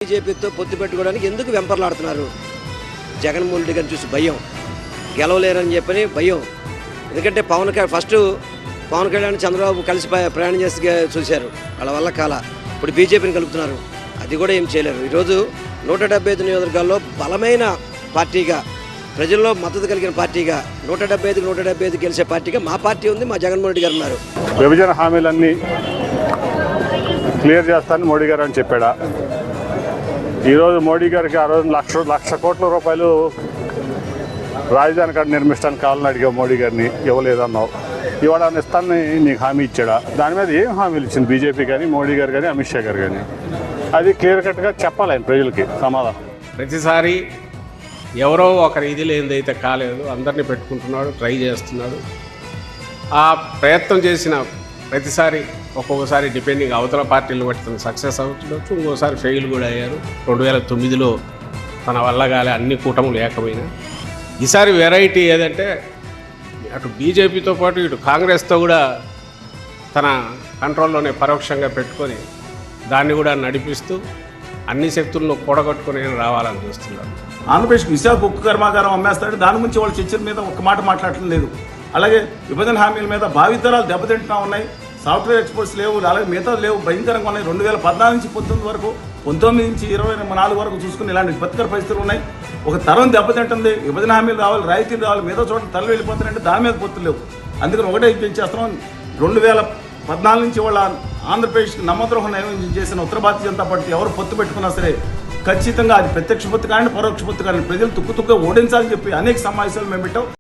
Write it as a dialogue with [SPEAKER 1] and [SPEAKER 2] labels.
[SPEAKER 1] బీజేపీతో పొత్తు పెట్టుకోవడానికి ఎందుకు వెంపర్లాడుతున్నారు? జగన్మోహన్ రెడ్డి గారిని చూసి భయం, గెలవలేరని చెప్పని భయం. ఎందుకంటే పవన్ కళ్యాణ్ చంద్రబాబు కలిసి ప్రయాణం చేసి చూశారు, వాళ్ళ వల్ల కాల. ఇప్పుడు బీజేపీని కలుపుతున్నారు, అది కూడా ఏం చేయలేరు. ఈరోజు 175 నియోజకవర్గాల్లో బలమైన పార్టీగా, ప్రజల్లో మద్దతు కలిగిన పార్టీగా, 175 గెలిచే పార్టీగా మా పార్టీ ఉంది, మా జగన్మోహన్ రెడ్డి గారు ఉన్నారు.
[SPEAKER 2] విభజన హామీలన్నీ క్లియర్ చేస్తానని మోడీ గారు అని చెప్పాడా? ఈరోజు మోడీ గారికి ఆ రోజు లక్ష కోట్ల రూపాయలు రాజధాని కాడ నిర్మిస్తానికి కావాలని అడిగావు మోడీ గారిని, ఇవ్వలేదన్నావు. ఇవాళ ఇస్తానని నీకు హామీ ఇచ్చాడా? దాని మీద ఏం హామీలు ఇచ్చింది బీజేపీ కానీ, మోడీ గారు కానీ, అమిత్ షా గారు కానీ? అది క్లియర్ కట్గా చెప్పాలి ఆయన ప్రజలకి సమాధానం.
[SPEAKER 3] ప్రతిసారి ఎవరో ఒకరి ఇది లేనిదైతే కాలేదు, అందరినీ పెట్టుకుంటున్నాడు, ట్రై చేస్తున్నాడు. ఆ ప్రయత్నం చేసిన ప్రతిసారి ఒక్కొక్కసారి డిపెండింగ్ అవతల పార్టీలు బట్టి సక్సెస్ అవుతుండొచ్చు, ఇంకోసారి ఫెయిల్ కూడా అయ్యారు. 2009లో తన వల్ల కాలే, అన్ని కూటములు ఏకమైన. ఈసారి వెరైటీ ఏదంటే అటు బీజేపీతో పాటు ఇటు కాంగ్రెస్తో కూడా తన కంట్రోల్లోనే పరోక్షంగా పెట్టుకొని దాన్ని కూడా నడిపిస్తూ అన్ని శక్తులను కూడగట్టుకుని రావాలని చూస్తున్నారు.
[SPEAKER 4] ఆంధ్రప్రదేశ్కి విశాఖ ఉక్కు కర్మాగారం అమ్మేస్తాడు, దాని గురించి వాళ్ళ చర్చల మీద ఒక్క మాట మాట్లాడటం లేదు. అలాగే విభజన హామీల మీద భావితరాలు దెబ్బతింటున్నా ఉన్నాయి, సాఫ్ట్వేర్ ఎక్స్పోర్ట్స్ లేవు, అలాగే మిగతా లేవు, భయంకరంగా ఉన్నాయి. 2014 నుంచి 19 వరకు, 19 నుంచి 24 వరకు చూసుకుని ఇలాంటి విపత్కర పరిస్థితులు ఉన్నాయి. ఒక తరం దెబ్బతింటుంది. విభజన హామీలు రావాలి, రాయితీలు రావాలి, మిగతా చోట తరలి వెళ్ళిపోతారంటే దాని మీద పొత్తులు లేవు. అందుకని ఒకటే ఇప్పించేస్తున్నాం. 2014 నుంచి వాళ్ళ ఆంధ్రప్రదేశ్కి నమ్మద్రోహం నైవేద్యం చేసిన ఉత్తర భారతీయ జనతా పార్టీ ఎవరు పొత్తు పెట్టుకున్నా సరే ఖచ్చితంగా అది ప్రత్యక్ష పొత్తు కానీ పరోక్ష పొత్తు కానీ ప్రజలు తుక్కు ఓడించాలని చెప్పి అనేక సమావేశాలు మేము పెట్టాం.